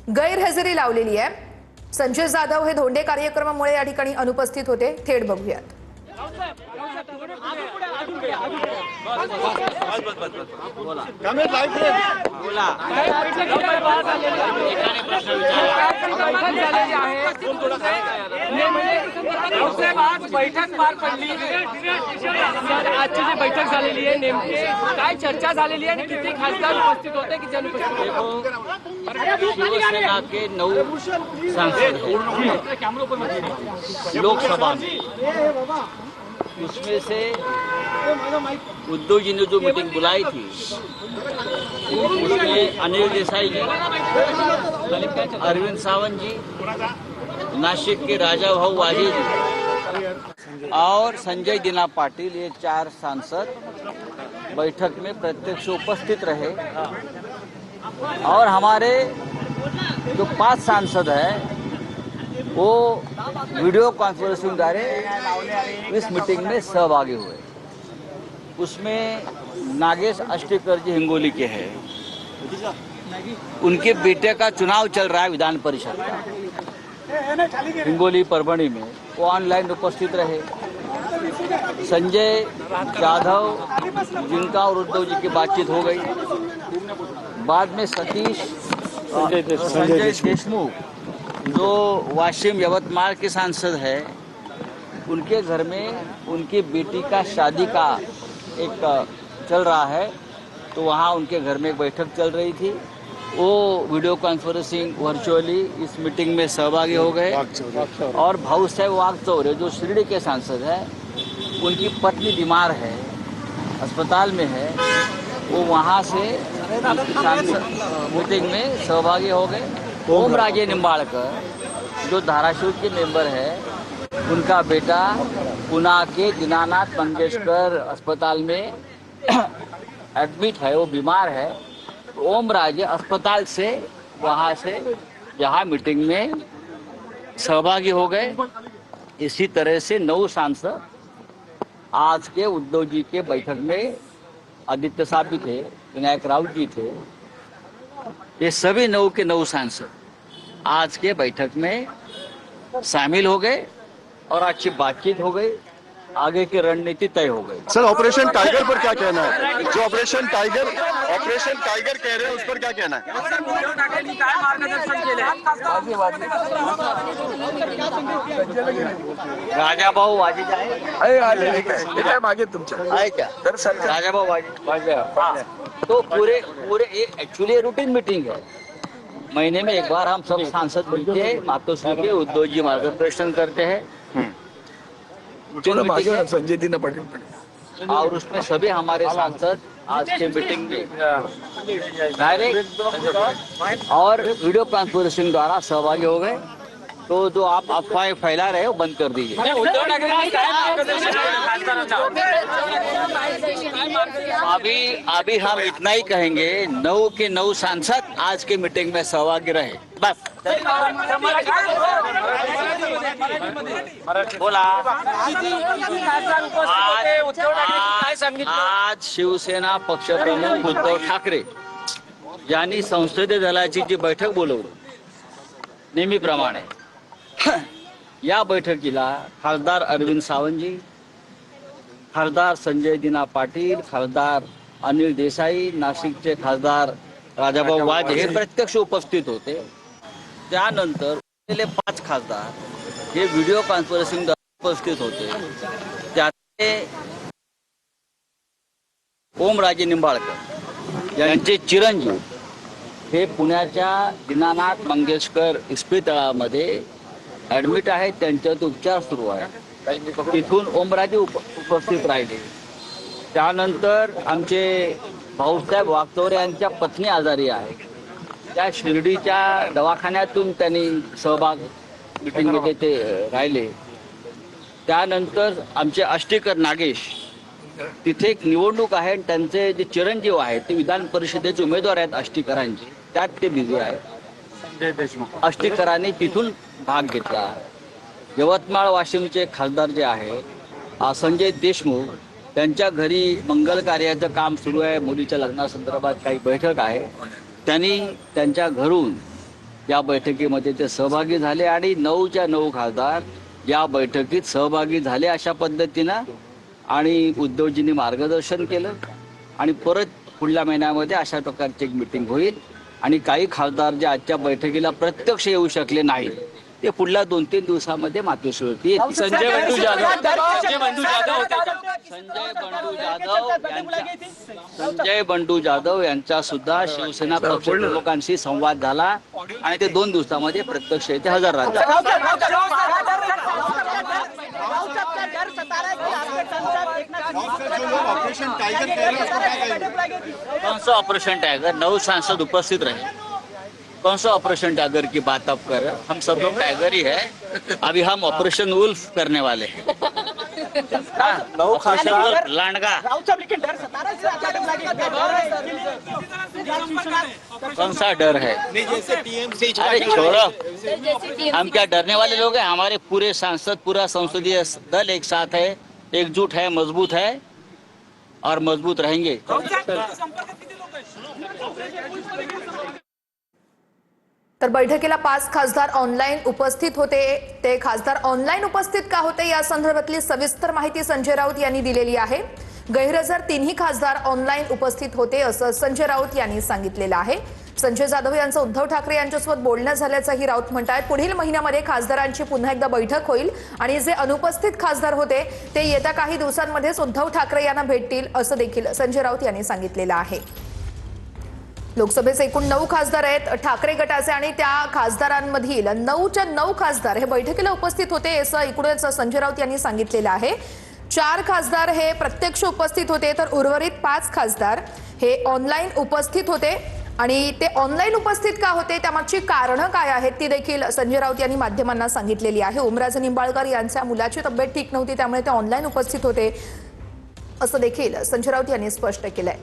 गैरहजेरी लावलेली आहे। संजय जाधव हे धोंडे कार्यक्रमामुळे या ठिकाणी अनुपस्थित होते। थेट बघूयात। बैठक पार पडली। आजची जी बैठक झालेली आहे नेमके काय चर्चा झालेली आहे आणि किती खासदार उपस्थित होते की अनुपस्थित? शिवसेना के 9 सांसद लोकसभा में, उसमें से उद्धव जी ने जो मीटिंग बुलाई थी उसमें अनिल देसाई जी, अरविंद सावंत जी, नासिक के राजा भाऊ वाजे जी और संजय दीना पाटिल, ये 4 सांसद बैठक में प्रत्यक्ष उपस्थित रहे। और हमारे जो 5 सांसद हैं वो वीडियो कॉन्फ्रेंसिंग द्वारा इस मीटिंग में सहभागी हुए। उसमें नागेश अष्टेकर जी हिंगोली के हैं, उनके बेटे का चुनाव चल रहा है विधान परिषद का हिंगोली परभणी में, वो ऑनलाइन उपस्थित रहे। संजय जाधव जिनका और उद्धव जी की बातचीत हो गई। बाद में संजय देशमुख जो वाशिम यवतमाल के सांसद है, उनके घर में उनकी बेटी का शादी का एक चल रहा है, तो वहाँ उनके घर में एक बैठक चल रही थी। वो वीडियो कॉन्फ्रेंसिंग वर्चुअली इस मीटिंग में सहभागी हो गए। और भाऊ साहब वागचौरे जो शिरडी के सांसद हैं, उनकी पत्नी बीमार है, अस्पताल में है, वो वहाँ से मीटिंग में सहभागी हो गए। ओम राजे निंबाड़कर जो धाराशिव के मेंबर है, उनका बेटा पुणे के दीनानाथ मंगेशकर अस्पताल में एडमिट है, वो बीमार है। ओम राजे अस्पताल से वहाँ से यहाँ मीटिंग में सहभागी हो गए। इसी तरह से 9 सांसद आज के उद्धव जी के बैठक में, आदित्य साहब भी थे, विनायक राउत जी थे, ये सभी 9 के 9 सांसद आज के बैठक में शामिल हो गए और अच्छी बातचीत हो गई, आगे की रणनीति तय हो गई। सर, ऑपरेशन टाइगर पर क्या कहना है? जो ऑपरेशन टाइगर कह रहे हैं उस पर क्या कहना है? राजा भाऊ वाजे मागे तुमच्या आहे क्या? राजा भाऊ वाजे, तो पूरे एक्चुअली रूटीन मीटिंग है। महीने में एक बार हम सब सांसद मिलते हैं, मातोश्री के उद्धव जी मार्गदर्शन करते हैं। संजय दीना पाटिल और उसमें सभी हमारे सांसद आज के मीटिंग में डायरेक्ट और वीडियो कॉन्फ्रेंसिंग द्वारा सहभागी हो गए। तो जो आप अफवाहें फैला रहे हो बंद कर दीजिए। अभी हम इतना ही कहेंगे, 9 के 9 सांसद आज के मीटिंग में सहभागी रहे, बस। बोला आज शिवसेना पक्ष प्रमुख उद्धव ठाकरे यांनी संसदीय दलाची जी बैठक बोलवली नेहमीप्रमाणे, या बैठकीला खासदार अरविंद सावंतजी, खासदार संजय दीना पाटिल, खासदार अनिल देसाई, नाशिकचे खासदार राजाभाऊ वाजे हे प्रत्यक्ष उपस्थित होते। त्यानंतर उरलेले 5 खासदार हे व्हिडिओ कॉन्फरन्सिंग उपस्थित होते। त्याचे ओमराजे निंबाळकर यांचे चिरंजीव हे पुण्याच्या दीनानाथ मंगेशकर इस्पितळामध्ये ॲडमिट आहेत, त्यांच्यात उपचार सुरू आहे। तिथून ओमराजे उपस्थित राहिले। त्यानंतर आमचे भाऊसाहेब वागचौरे यांच्या पत्नी आजारी आहे, त्या शिर्डीच्या दवाखान्यातून त्यांनी सहभाग मीटिंगमध्ये ते राहिले। त्यानंतर आमचे अष्टेकर नागेश, तिथे एक निवडणूक आहे, त्यांचे जे चिरंजीव आहेत ते विधान परिषदेचे उमेदवार आहेत अष्टेकरांचे, त्यात ते बिझी आहेत। अष्टेकरांनी तिथून भाग घेतला। यवतमाळ वाशिमचे खासदार जे आहे संजय देशमुख, त्यांच्या घरी मंगल कार्याचं काम सुरू आहे, मुलीच्या लग्नासंदर्भात काही बैठक आहे, त्यांनी त्यांच्या घरून या बैठकीमध्ये ते सहभागी झाले आणि 9च्या 9 खासदार या बैठकीत सहभागी झाले अशा पद्धतीनं आणि उद्धवजींनी मार्गदर्शन केलं आणि परत पुढल्या महिन्यामध्ये अशा प्रकारची एक मीटिंग होईल आणि काही खासदार जे आजच्या बैठकीला प्रत्यक्ष येऊ शकले नाही ते पुढल्या 2-3 दिवसामध्ये मातोश्री होतील. संजय बंडू जाधव संजय बंडू जाधव यांचा सुद्धा शिवसेना पक्ष प्रमुखांशी संवाद झाला आणि ते 2 दिवसामध्ये प्रत्यक्ष येथे हजर राहतात. ऑपरेशन टाइगर कह रहे हैं उसको क्या कहेंगे? कौन सा ऑपरेशन टाइगर? 9 सांसद उपस्थित रहे. कौन सा ऑपरेशन टाइगर की बात आप कर रहे हैं? हम सब लोग टाइगर ही है. अभी हम ऑपरेशन वुल्फ करने वाले हैं. Operation wolf लांडगा. कौन सा डर है? अरे छोड़ो, हम क्या डरने वाले लोग हैं? हमारे पूरे सांसद, पूरा संसदीय दल एक साथ है, एकजुट है, मजबूत है और मजबूत रहेंगे. तर बैठकीला 5 खासदार ऑनलाईन उपस्थित होते. ते खासदार ऑनलाईन उपस्थित का होते या संदर्भातली सविस्तर माहिती संजय राऊत यांनी दिलेली आहे. गैरहजर 3ही खासदार ऑनलाईन उपस्थित होते असं संजय राऊत यांनी सांगितलेलं आहे. संजय जाधव यांचं उद्धव ठाकरे यांच्यासोबत बोलणं झाल्याचंही राऊत म्हणतात. पुढील महिन्यामध्ये खासदारांची पुन्हा एकदा बैठक होईल आणि जे अनुपस्थित खासदार होते ते येत्या काही दिवसांमध्येच उद्धव ठाकरे यांना भेटतील असं देखील संजय राऊत यांनी सांगितलेलं आहे. लोकसभेचे एकूण 9 खासदार आहेत ठाकरे गटाचे आणि त्या खासदारांमधील 9च्या 9 खासदार हे बैठकीला उपस्थित होते असं एकूणच संजय राऊत यांनी सांगितलेलं आहे. 4 खासदार हे प्रत्यक्ष उपस्थित होते तर उर्वरित 5 खासदार हे ऑनलाईन उपस्थित होते आणि ते ऑनलाईन उपस्थित का होते त्यामागची कारणं काय आहेत ती देखील संजय राऊत यांनी माध्यमांना सांगितलेली आहे. ओमराजे निंबाळकर यांच्या मुलाची तब्येत ठीक नव्हती त्यामुळे ते ऑनलाईन उपस्थित होते असं देखील संजय राऊत यांनी स्पष्ट केलंय.